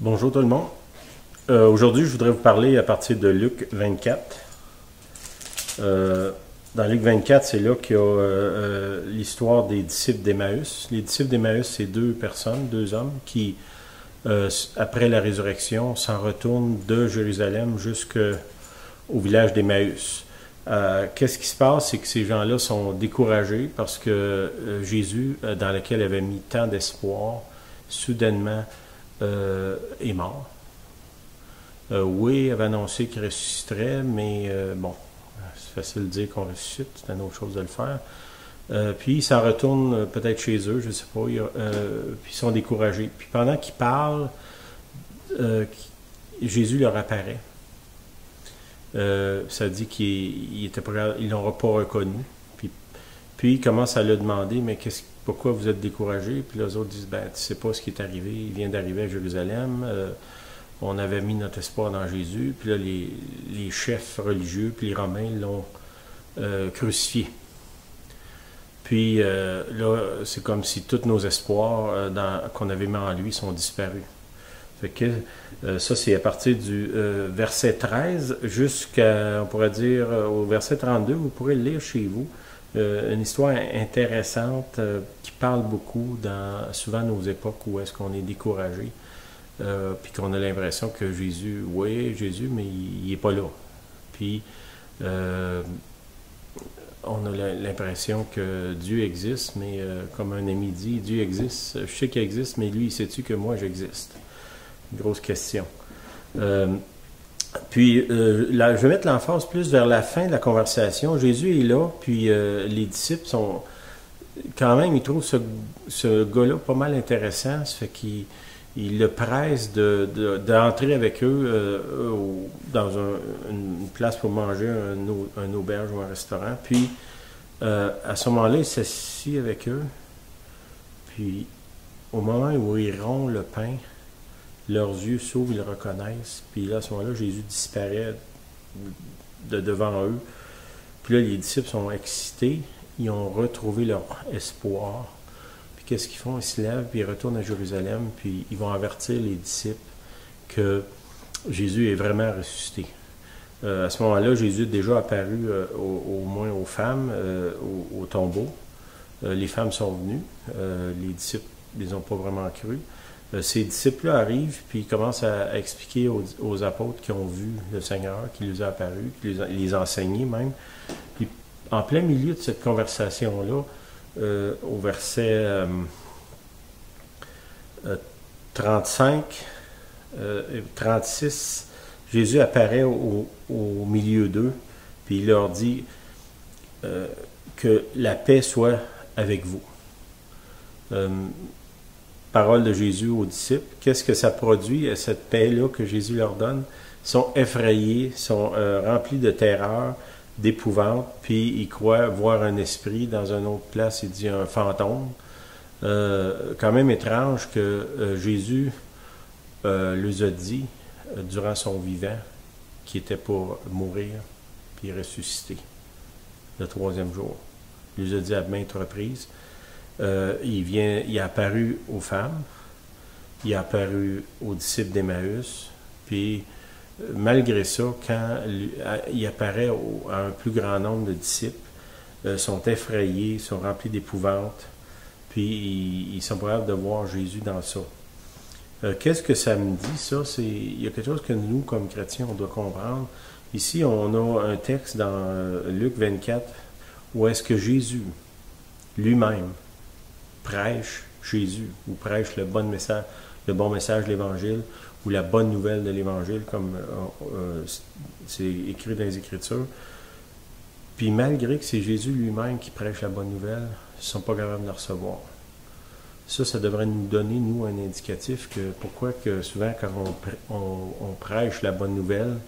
Bonjour tout le monde. Aujourd'hui, je voudrais vous parler à partir de Luc 24. Dans Luc 24, c'est là qu'il y a l'histoire des disciples d'Emmaüs. Les disciples d'Emmaüs, c'est deux personnes, deux hommes qui, après la résurrection, s'en retournent de Jérusalem jusqu'au village d'Emmaüs. Qu'est-ce qui se passe? C'est que ces gens-là sont découragés parce que Jésus, dans lequel avait mis tant d'espoir, soudainement est mort. Oui, il avait annoncé qu'il ressusciterait, mais bon, c'est facile de dire qu'on ressuscite, c'est une autre chose de le faire. Puis ils s'en retournent peut-être chez eux, je ne sais pas, puis ils sont découragés. Puis pendant qu'ils parlent, Jésus leur apparaît. Ça dit qu'ils ne l'auront pas reconnu. Puis ils commencent à le demander, mais pourquoi vous êtes découragés? Puis les autres disent, ben, tu sais pas ce qui est arrivé, il vient d'arriver à Jérusalem, on avait mis notre espoir dans Jésus, puis là, les chefs religieux, puis les Romains l'ont crucifié. Puis là, c'est comme si tous nos espoirs qu'on avait mis en lui sont disparus. Fait que ça, c'est à partir du verset 13 jusqu'à, on pourrait dire, au verset 32, vous pourrez le lire chez vous. Une histoire intéressante qui parle beaucoup dans souvent nos époques où est-ce qu'on est découragé, puis qu'on a l'impression que Jésus, oui, Jésus, mais il n'est pas là. Puis on a l'impression que Dieu existe, mais comme un ami dit, Dieu existe, je sais qu'il existe, mais lui, sais-tu que moi j'existe? Une grosse question. Puis, là, je vais mettre l'emphase plus vers la fin de la conversation. Jésus est là, puis les disciples sont... Quand même, ils trouvent ce gars-là pas mal intéressant. Ça fait qu'ils le pressent d'entrer avec eux dans une place pour manger, un auberge ou un restaurant. Puis, à ce moment-là, il s'assit avec eux. Puis, au moment où ils rompent le pain, leurs yeux s'ouvrent, ils le reconnaissent. Puis là, à ce moment-là, Jésus disparaît devant eux. Puis là, les disciples sont excités. Ils ont retrouvé leur espoir. Puis qu'est-ce qu'ils font? Ils se lèvent, puis ils retournent à Jérusalem, puis ils vont avertir les disciples que Jésus est vraiment ressuscité. À ce moment-là, Jésus est déjà apparu au moins aux femmes, au tombeau. Les femmes sont venues. Les disciples ne les ont pas vraiment cru. Ces disciples-là arrivent, puis ils commencent à expliquer aux apôtres qui ont vu le Seigneur, qui lui a apparu, qui les a enseignés même. Puis, en plein milieu de cette conversation-là, au verset 35, 36, Jésus apparaît au milieu d'eux, puis il leur dit que la paix soit avec vous. Parole de Jésus aux disciples. Qu'est-ce que ça produit, cette paix-là que Jésus leur donne? Ils sont effrayés, sont remplis de terreur, d'épouvante, puis ils croient voir un esprit dans une autre place, il dit un fantôme. Quand même étrange que Jésus leur a dit, durant son vivant, qu'il était pour mourir, puis ressusciter le troisième jour. Il leur a dit à maintes reprises. Il est apparu aux femmes, il est apparu aux disciples d'Emmaüs, puis malgré ça, quand il apparaît à un plus grand nombre de disciples, sont effrayés, sont remplis d'épouvante, puis ils sont capables de voir Jésus dans ça. Qu'est-ce que ça me dit, ça? Il y a quelque chose que nous, comme chrétiens, on doit comprendre. Ici, on a un texte dans Luc 24, où est-ce que Jésus, lui-même, prêche Jésus, ou prêche le bon message de l'Évangile, ou la bonne nouvelle de l'Évangile, comme c'est écrit dans les Écritures. Puis malgré que c'est Jésus lui-même qui prêche la bonne nouvelle, ils ne sont pas capables de le recevoir. Ça devrait nous donner, nous, un indicatif que pourquoi que souvent, quand on prêche la bonne nouvelle,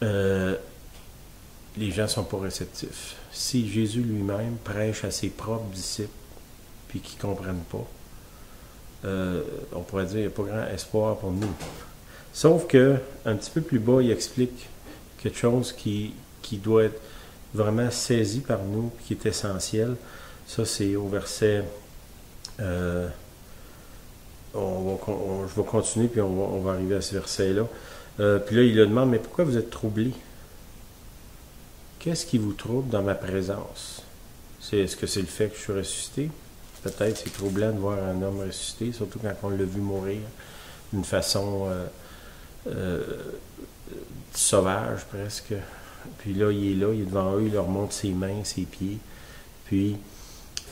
les gens ne sont pas réceptifs. Si Jésus lui-même prêche à ses propres disciples, puis qui ne comprennent pas, on pourrait dire qu'il n'y a pas grand espoir pour nous. Sauf que, un petit peu plus bas, il explique quelque chose qui doit être vraiment saisi par nous, qui est essentiel. Ça, c'est au verset je vais continuer, puis on va arriver à ce verset-là. Puis là, il le demande, mais pourquoi vous êtes troublés? Qu'est-ce qui vous trouble dans ma présence? Est-ce que c'est le fait que je suis ressuscité? Peut-être c'est troublant de voir un homme ressuscité, surtout quand on l'a vu mourir d'une façon sauvage presque. Puis là, il est devant eux, il leur montre ses mains, ses pieds. Puis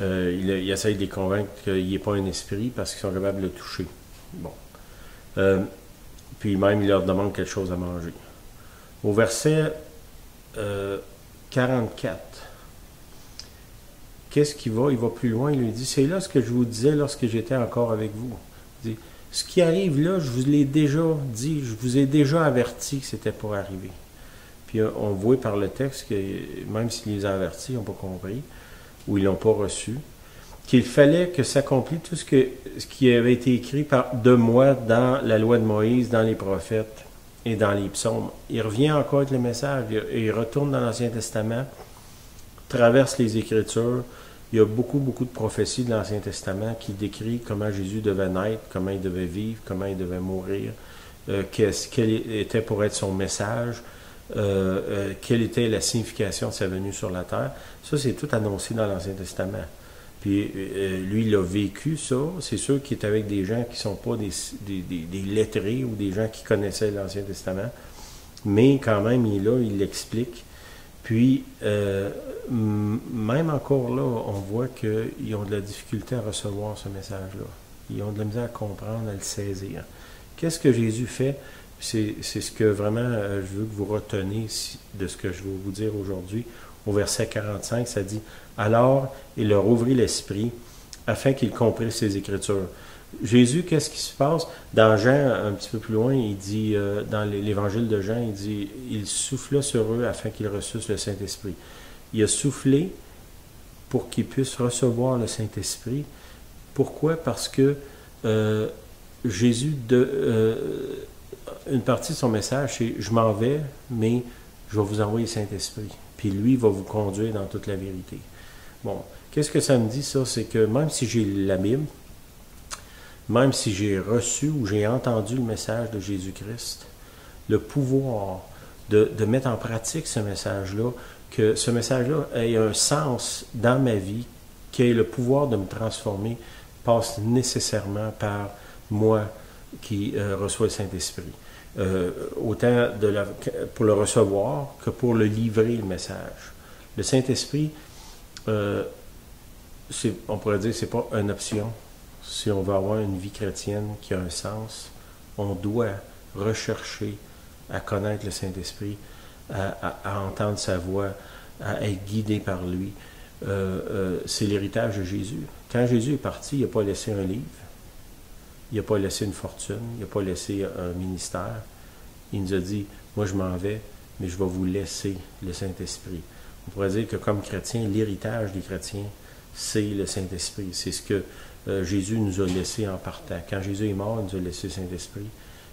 il essaye de les convaincre qu'il n'est pas un esprit parce qu'ils sont capables de le toucher. Bon. Puis même, il leur demande quelque chose à manger. Au verset 44, qu'est-ce qu'il va? Il va plus loin, il lui dit, c'est là ce que je vous disais lorsque j'étais encore avec vous. Il dit, ce qui arrive là, je vous l'ai déjà dit, je vous ai déjà averti que c'était pour arriver. Puis on voit par le texte que même s'il les a avertis, ils n'ont pas compris, ou ils ne l'ont pas reçu, qu'il fallait que s'accomplisse tout ce qui avait été écrit de moi dans la loi de Moïse, dans les prophètes et dans les psaumes. Il revient encore avec le message, il retourne dans l'Ancien Testament, traverse les Écritures. Il y a beaucoup, beaucoup de prophéties de l'Ancien Testament qui décrivent comment Jésus devait naître, comment il devait vivre, comment il devait mourir, quel était pour être son message, quelle était la signification de sa venue sur la terre. Ça, c'est tout annoncé dans l'Ancien Testament. Puis lui, il a vécu ça. C'est sûr qu'il est avec des gens qui ne sont pas des lettrés ou des gens qui connaissaient l'Ancien Testament. Mais quand même, il est là, il l'explique. Puis, même encore là, on voit qu'ils ont de la difficulté à recevoir ce message-là. Ils ont de la misère à comprendre, à le saisir. Qu'est-ce que Jésus fait? C'est ce que vraiment je veux que vous reteniez de ce que je vais vous dire aujourd'hui. Au verset 45, ça dit « Alors, il leur ouvrit l'esprit afin qu'ils comprennent ces Écritures. » Jésus, qu'est-ce qui se passe? Dans Jean, un petit peu plus loin, il dit, dans l'évangile de Jean, il dit « Il souffla sur eux afin qu'ils reçussent le Saint-Esprit. » Il a soufflé pour qu'ils puissent recevoir le Saint-Esprit. Pourquoi? Parce que Jésus, une partie de son message, c'est « Je m'en vais, mais je vais vous envoyer le Saint-Esprit. » Puis lui, il va vous conduire dans toute la vérité. Bon, qu'est-ce que ça me dit, ça? C'est que même si j'ai la Bible, même si j'ai reçu ou j'ai entendu le message de Jésus-Christ, le pouvoir de mettre en pratique ce message-là, que ce message-là ait un sens dans ma vie, qu'il ait le pouvoir de me transformer, passe nécessairement par moi qui reçoit le Saint-Esprit. Autant pour le recevoir que pour le livrer, le message. Le Saint-Esprit, on pourrait dire que ce n'est pas une option. Si on veut avoir une vie chrétienne qui a un sens, on doit rechercher à connaître le Saint-Esprit, à entendre sa voix, à être guidé par lui. C'est l'héritage de Jésus. Quand Jésus est parti, il n'a pas laissé un livre, il n'a pas laissé une fortune, il n'a pas laissé un ministère. Il nous a dit, moi je m'en vais, mais je vais vous laisser le Saint-Esprit. On pourrait dire que comme chrétiens, l'héritage des chrétiens, c'est le Saint-Esprit. C'est ce que Jésus nous a laissé en partant. Quand Jésus est mort, il nous a laissé le Saint-Esprit.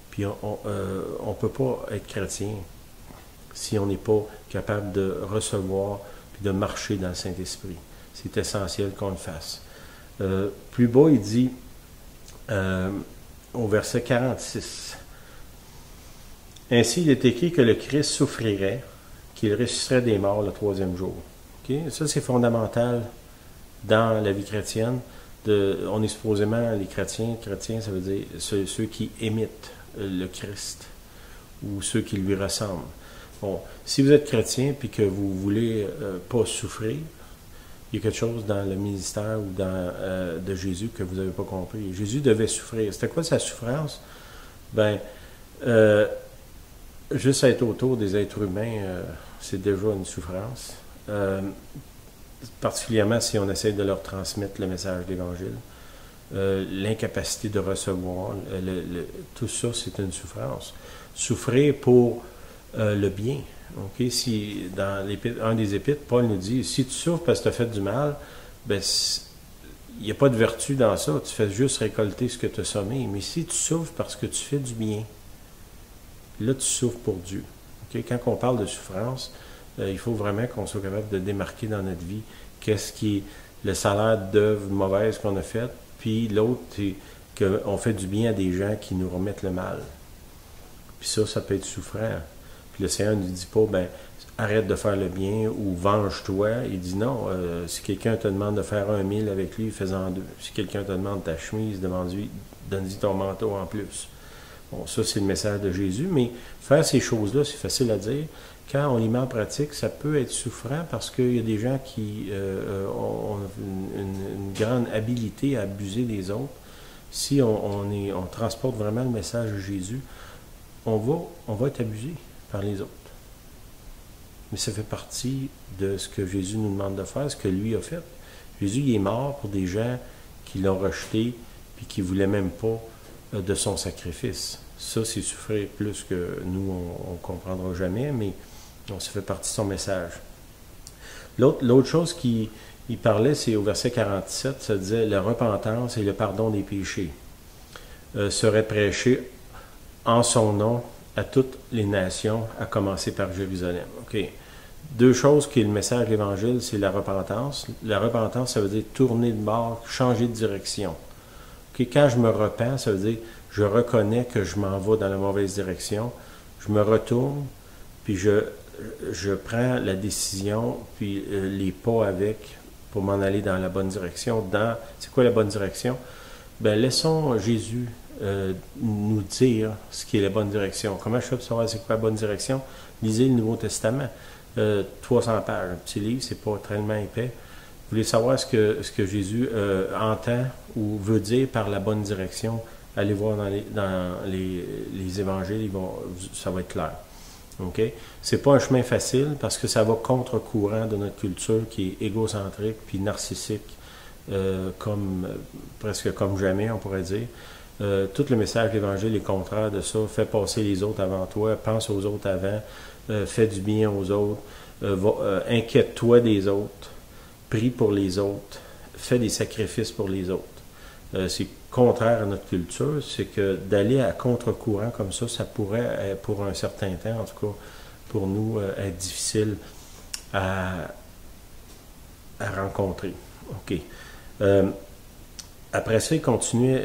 Puis on ne peut pas être chrétien si on n'est pas capable de recevoir puis de marcher dans le Saint-Esprit. C'est essentiel qu'on le fasse. Plus bas, il dit, au verset 46, « Ainsi, il est écrit que le Christ souffrirait, qu'il ressusciterait des morts le troisième jour. » Okay? Ça, c'est fondamental dans la vie chrétienne. On est supposément les chrétiens. Chrétiens, ça veut dire ceux qui imitent le Christ ou ceux qui lui ressemblent. Bon, si vous êtes chrétien et que vous ne voulez pas souffrir, il y a quelque chose dans le ministère ou de Jésus que vous n'avez pas compris. Jésus devait souffrir. C'était quoi sa souffrance? Ben, juste être autour des êtres humains, c'est déjà une souffrance. Particulièrement si on essaie de leur transmettre le message de l'Évangile. L'incapacité de recevoir, tout ça, c'est une souffrance. Souffrir pour le bien. Okay? Si, dans un des épîtres, Paul nous dit, si tu souffres parce que tu as fait du mal, ben, il n'y a pas de vertu dans ça, tu fais juste récolter ce que tu as semé. Mais si tu souffres parce que tu fais du bien, là, tu souffres pour Dieu. Okay? Quand on parle de souffrance, il faut vraiment qu'on soit capable de démarquer dans notre vie qu'est-ce qui est le salaire d'œuvres mauvaises qu'on a faites, puis l'autre, c'est qu'on fait du bien à des gens qui nous remettent le mal. Puis ça peut être souffrant. Puis le Seigneur ne nous dit pas, ben, arrête de faire le bien ou venge-toi. Il dit non, si quelqu'un te demande de faire 1 000 avec lui, fais-en 2. Si quelqu'un te demande ta chemise, donne-lui ton manteau en plus. Bon, ça, c'est le message de Jésus, mais faire ces choses-là, c'est facile à dire. Quand on les met en pratique, ça peut être souffrant parce qu'il y a des gens qui ont une grande habilité à abuser des autres. Si on transporte vraiment le message de Jésus, on va être abusé par les autres. Mais ça fait partie de ce que Jésus nous demande de faire, ce que lui a fait. Jésus, il est mort pour des gens qui l'ont rejeté puis qui ne voulaient même pas de son sacrifice. Ça, c'est souffrir plus que nous, on ne comprendra jamais, mais ça fait partie de son message. L'autre chose qu'il parlait, c'est au verset 47, ça disait « La repentance et le pardon des péchés seraient prêchés en son nom à toutes les nations, à commencer par Jérusalem. » OK. 2 choses qui est le message de l'Évangile, c'est la repentance. La repentance, ça veut dire tourner de bord, changer de direction. Okay? Quand je me repens, ça veut dire je reconnais que je m'en vais dans la mauvaise direction, je me retourne, puis je prends la décision, puis les pas avec, pour m'en aller dans la bonne direction. C'est quoi la bonne direction? Ben, laissons Jésus nous dire ce qui est la bonne direction. Comment je fais pour savoir c'est quoi la bonne direction? Lisez le Nouveau Testament. 300 pages, un petit livre, c'est pas tellement épais. Vous voulez savoir ce que Jésus entend ou veut dire par la bonne direction? Allez voir dans les évangiles, ça va être clair. Okay? C'est pas un chemin facile parce que ça va contre-courant de notre culture qui est égocentrique puis narcissique, presque comme jamais, on pourrait dire. Tout le message de l'Évangile est contraire de ça. Fais passer les autres avant toi, pense aux autres avant, fais du bien aux autres, inquiète-toi des autres, prie pour les autres, fais des sacrifices pour les autres. C'est contraire à notre culture, c'est que d'aller à contre-courant comme ça pourrait, pour un certain temps, en tout cas pour nous, être difficile à rencontrer. OK. Après ça, il continue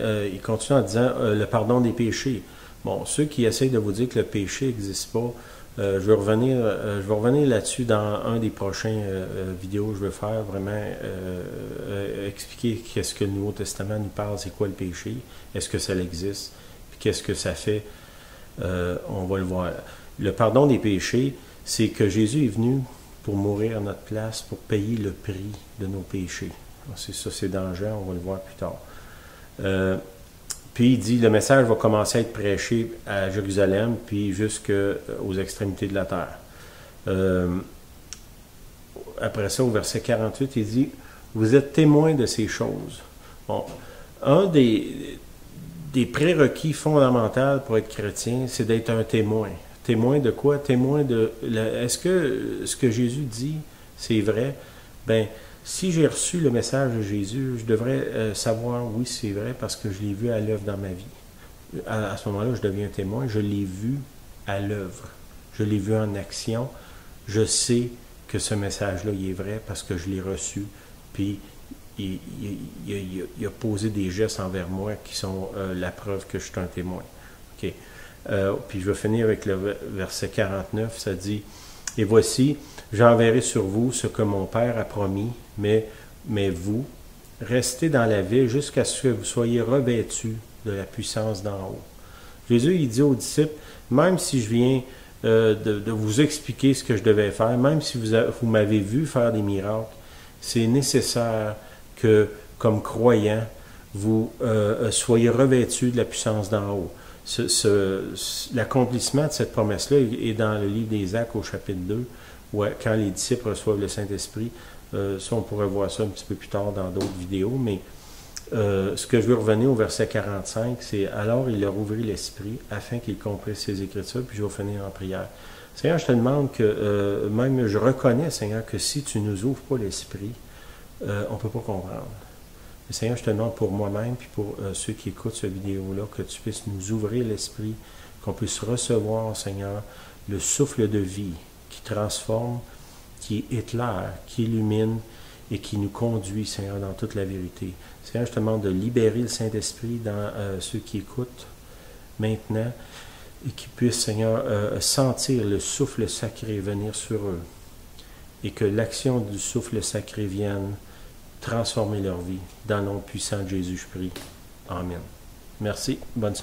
en disant le pardon des péchés. Bon, ceux qui essayent de vous dire que le péché n'existe pas, je vais revenir là-dessus dans un des prochains vidéos que je vais faire, vraiment expliquer qu'est-ce que le Nouveau Testament nous parle, c'est quoi le péché, est-ce que ça existe, puis qu'est-ce que ça fait, on va le voir. Le pardon des péchés, c'est que Jésus est venu pour mourir à notre place, pour payer le prix de nos péchés. C'est ça, c'est dans Jean, on va le voir plus tard. Puis il dit, le message va commencer à être prêché à Jérusalem, puis jusqu'aux extrémités de la terre. Après ça, au verset 48, il dit, vous êtes témoins de ces choses. Bon, un des prérequis fondamentaux pour être chrétien, c'est d'être un témoin. Témoin de quoi? Témoin de... Est-ce que ce que Jésus dit, c'est vrai? Ben, si j'ai reçu le message de Jésus, je devrais savoir, oui, c'est vrai, parce que je l'ai vu à l'œuvre dans ma vie. À ce moment-là, je deviens témoin. Je l'ai vu à l'œuvre. Je l'ai vu en action. Je sais que ce message-là, il est vrai parce que je l'ai reçu. Puis, il a posé des gestes envers moi qui sont la preuve que je suis un témoin. OK. Puis, je vais finir avec le verset 49. Ça dit, « Et voici, j'enverrai sur vous ce que mon Père a promis, mais vous, restez dans la ville jusqu'à ce que vous soyez revêtus de la puissance d'en haut. » Jésus, il dit aux disciples, même si je viens de vous expliquer ce que je devais faire, même si vous m'avez vu faire des miracles, c'est nécessaire que, comme croyant, vous soyez revêtus de la puissance d'en haut. L'accomplissement de cette promesse-là est dans le livre des Actes au chapitre 2, où quand les disciples reçoivent le Saint-Esprit. Ça, on pourrait voir ça un petit peu plus tard dans d'autres vidéos, mais ce que je veux revenir au verset 45, c'est « Alors il leur ouvrit l'esprit afin qu'ils comprennent ces Écritures », puis je vais finir en prière. Seigneur, je te demande que, même je reconnais, Seigneur, que si tu ne nous ouvres pas l'esprit, on ne peut pas comprendre. Mais Seigneur, je te demande pour moi-même, puis pour ceux qui écoutent cette vidéo-là, que tu puisses nous ouvrir l'esprit, qu'on puisse recevoir, Seigneur, le souffle de vie qui transforme, qui éclaire, qui illumine et qui nous conduit, Seigneur, dans toute la vérité. Seigneur, je te demande de libérer le Saint-Esprit dans ceux qui écoutent maintenant et qui puissent, Seigneur, sentir le souffle sacré venir sur eux et que l'action du souffle sacré vienne transformer leur vie. Dans le nom puissant de Jésus, je prie. Amen. Merci. Bonne soirée.